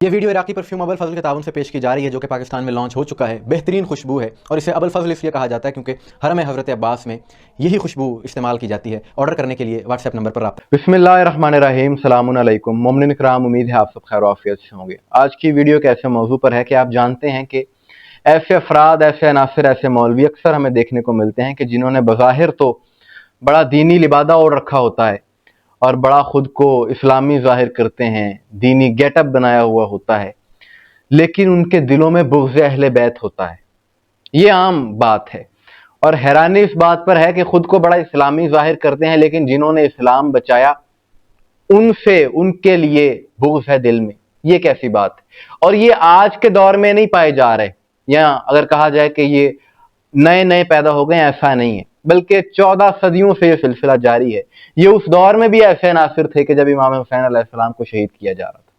یہ ویڈیو عراقی پرفیوم ابو الفضل کے تعاون سے پیش کی جا رہی ہے، جو کہ پاکستان میں لانچ ہو چکا ہے۔ بہترین خوشبو ہے اور اسے ابو الفضل اس لیے کہا جاتا ہے کیونکہ حرم حضرت عباس میں یہی خوشبو استعمال کی جاتی ہے۔ آرڈر کرنے کے لیے واٹس ایپ نمبر پر رابطہ۔ بسم اللہ الرحمن الرحیم، السلام علیکم مومنین کرام، امید ہے آپ سب خیر و عافیت سے ہوں گے۔ آج کی ویڈیو ایک ایسے موضوع پر ہے کہ آپ جانتے ہیں کہ ایسے افراد، ایسے عناصر، ایسے مولوی اکثر ہمیں دیکھنے کو ملتے ہیں کہ جنہوں نے بظاہر تو بڑا دینی لبادہ اوڑھ رکھا ہوتا ہے اور بڑا خود کو اسلامی ظاہر کرتے ہیں، دینی گیٹ اپ بنایا ہوا ہوتا ہے، لیکن ان کے دلوں میں بغض اہل بیت ہوتا ہے۔ یہ عام بات ہے اور حیرانی اس بات پر ہے کہ خود کو بڑا اسلامی ظاہر کرتے ہیں، لیکن جنہوں نے اسلام بچایا ان کے لیے بغض ہے دل میں۔ یہ کیسی بات ہے؟ اور یہ آج کے دور میں نہیں پائے جا رہے، یا اگر کہا جائے کہ یہ نئے پیدا ہو گئے، ایسا نہیں ہے، بلکہ 14 صدیوں سے یہ سلسلہ جاری ہے۔ یہ اس دور میں بھی ایسے عناصر تھے کہ جب امام حسین علیہ السلام کو شہید کیا جا رہا تھا،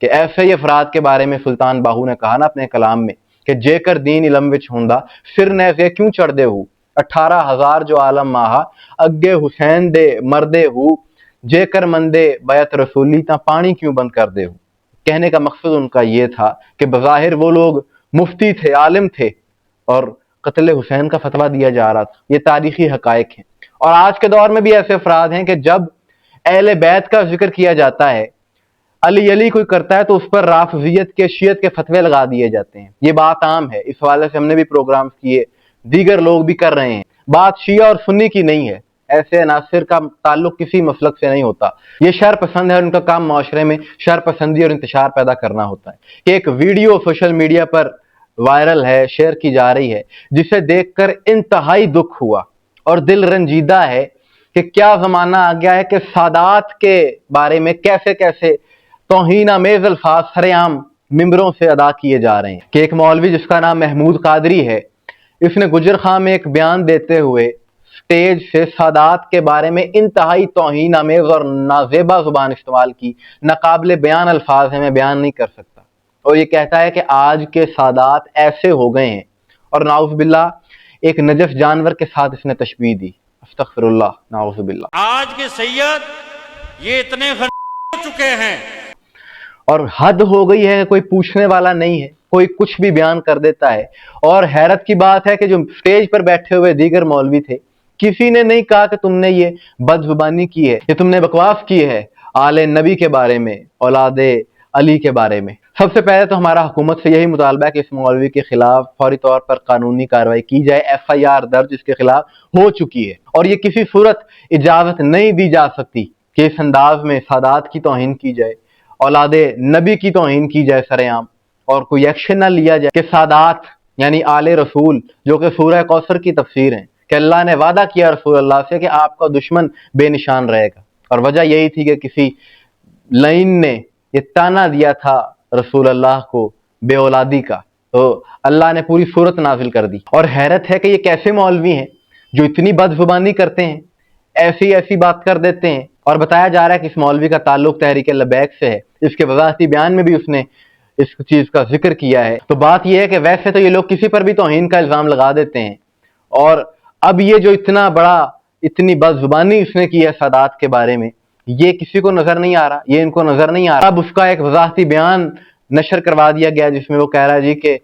کہ ایسے ہی افراد کے بارے میں سلطان باہو نے کہا نا اپنے کلام میں کہ جے کر دین علم وچ ہوندا سر نیزے کیوں چڑھ دے ہو، 18,000 جو عالم ماہا اگے حسین دے مردے ہو، جے کر مندے بیعت رسولی تا پانی کیوں بند کر دے ہو۔ کہنے کا مقصد ان کا یہ تھا کہ بظاہر وہ لوگ مفتی تھے، عالم تھے، اور قتل حسین کا فتویٰ دیا جا رہا تھا۔ یہ تاریخی حقائق ہیں، اور آج کے دور میں بھی ایسے افراد ہیں کہ جب اہل بیت کا ذکر کیا جاتا ہے، علی کوئی کرتا ہے تو اس پر رافضیت کے، شیعت کے فتوے لگا دیے جاتے ہیں۔ یہ بات عام ہے، اس حوالے سے ہم نے بھی پروگرامز کیے، دیگر لوگ بھی کر رہے ہیں۔ بات شیعہ اور سنی کی نہیں ہے، ایسے عناصر کا تعلق کسی مسلک سے نہیں ہوتا۔ یہ شر پسند ہے اور ان کا کام معاشرے میں شر پسندی اور انتشار پیدا کرنا ہوتا ہے۔ کہ ایک ویڈیو سوشل میڈیا پر وائرل ہے، شیئر کی جا رہی ہے، جسے دیکھ کر انتہائی دکھ ہوا اور دل رنجیدہ ہے کہ کیا زمانہ آ گیا ہے کہ سادات کے بارے میں کیسے توہین آمیز الفاظ سر عام ممبروں سے ادا کیے جا رہے ہیں۔ کہ ایک مولوی جس کا نام محمود قادری ہے، اس نے گجر خان میں ایک بیان دیتے ہوئے سٹیج سے سادات کے بارے میں انتہائی توہین آمیز اور نازیبا زبان استعمال کی۔ ناقابل بیان الفاظ ہیں، میں بیان نہیں کر سکتا، اور یہ کہتا ہے کہ آج کے سادات ایسے ہو گئے ہیں، اور نعوذ باللہ ایک نجس جانور کے ساتھ اس نے تشبیہ دی۔ استغفر اللہ، نعوذ باللہ۔ آج کے سید یہ اتنے ہو چکے ہیں اور حد ہو گئی ہے کہ کوئی پوچھنے والا نہیں ہے، کوئی کچھ بھی بیان کر دیتا ہے۔ اور حیرت کی بات ہے کہ جو سٹیج پر بیٹھے ہوئے دیگر مولوی تھے، کسی نے نہیں کہا کہ تم نے یہ بد زبانی کی ہے، کہ تم نے بکواس کی ہے آل نبی کے بارے میں، اولاد علی کے بارے میں۔ سب سے پہلے تو ہمارا حکومت سے یہی مطالبہ ہے کہ اس مولوی کے خلاف فوری طور پر قانونی کارروائی کی جائے۔ FIR درج اس کے خلاف ہو چکی ہے، اور یہ کسی صورت اجازت نہیں دی جا سکتی کہ اس انداز میں سادات کی توہین کی جائے، اولاد نبی کی توہین کی جائے سر عام، اور کوئی ایکشن نہ لیا جائے۔ کہ سادات یعنی آل رسول، جو کہ سورہ کوثر کی تفسیر ہیں، کہ اللہ نے وعدہ کیا رسول اللہ سے کہ آپ کا دشمن بے نشان رہے گا، اور وجہ یہی تھی کہ کسی لائن نے یہ تانا دیا تھا رسول اللہ کو بے اولادی کا، تو اللہ نے پوری صورت نازل کر دی۔ اور حیرت ہے کہ یہ کیسے مولوی ہیں جو اتنی بد زبانی کرتے ہیں، ایسی بات کر دیتے ہیں۔ اور بتایا جا رہا ہے کہ اس مولوی کا تعلق تحریک لبیک سے ہے، اس کے وضاحتی بیان میں بھی اس نے اس چیز کا ذکر کیا ہے۔ تو بات یہ ہے کہ ویسے تو یہ لوگ کسی پر بھی توہین کا الزام لگا دیتے ہیں، اور اب یہ جو اتنی بد زبانی اس نے کی ہے سادات کے بارے میں، یہ کسی کو نظر نہیں آ رہا، یہ ان کو نظر نہیں آ رہا۔ اب اس کا ایک وضاحتی بیان نشر کروا دیا گیا جس میں وہ کہہ رہا ہے جی کہ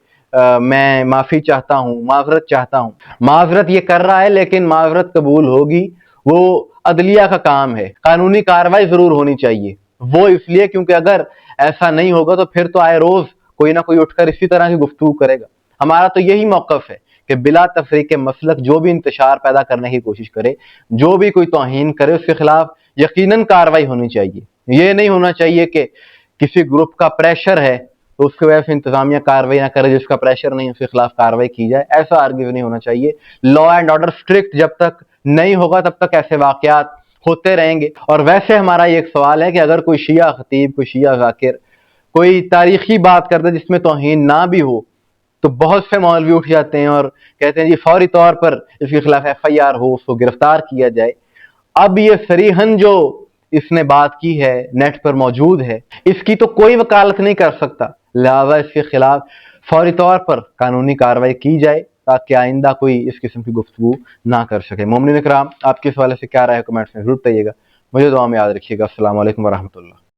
میں معافی چاہتا ہوں، معذرت چاہتا ہوں۔ معذرت یہ کر رہا ہے، لیکن معذرت قبول ہوگی وہ عدلیہ کا کام ہے، قانونی کارروائی ضرور ہونی چاہیے۔ وہ اس لیے کیونکہ اگر ایسا نہیں ہوگا تو پھر تو آئے روز کوئی نہ کوئی اٹھ کر اسی طرح کی گفتگو کرے گا۔ ہمارا تو یہی موقف ہے کہ بلا تفریق مسلک جو بھی انتشار پیدا کرنے کی کوشش کرے، جو بھی کوئی توہین کرے، اس کے خلاف یقیناً کارروائی ہونی چاہیے۔ یہ نہیں ہونا چاہیے کہ کسی گروپ کا پریشر ہے تو اس کی وجہ سے انتظامیہ کارروائی نہ کرے، جس کا پریشر نہیں اس کے خلاف کارروائی کی جائے، ایسا ہرگز نہیں ہونا چاہیے۔ لا اینڈ آرڈر اسٹرکٹ جب تک نہیں ہوگا تب تک ایسے واقعات ہوتے رہیں گے۔ اور ویسے ہمارا یہ ایک سوال ہے کہ اگر کوئی شیعہ خطیب، کوئی شیعہ ذاکر کوئی تاریخی بات کرتا ہے جس میں توہین نہ بھی ہو، تو بہت سے مولوی اٹھ جاتے ہیں اور کہتے ہیں جی فوری طور پر اس کے خلاف FIR ہو، اس کو گرفتار کیا جائے۔ اب یہ صریحاً جو اس نے بات کی ہے نیٹ پر موجود ہے، اس کی تو کوئی وکالت نہیں کر سکتا، لہذا اس کے خلاف فوری طور پر قانونی کارروائی کی جائے تاکہ آئندہ کوئی اس قسم کی گفتگو نہ کر سکے۔ مومنین کرام، آپ کے حوالے سے کیا رائے ہے کمنٹس میں ضرور بتائیے گا۔ مجھے دعا میں یاد رکھیے گا۔ السلام علیکم ورحمۃ اللہ۔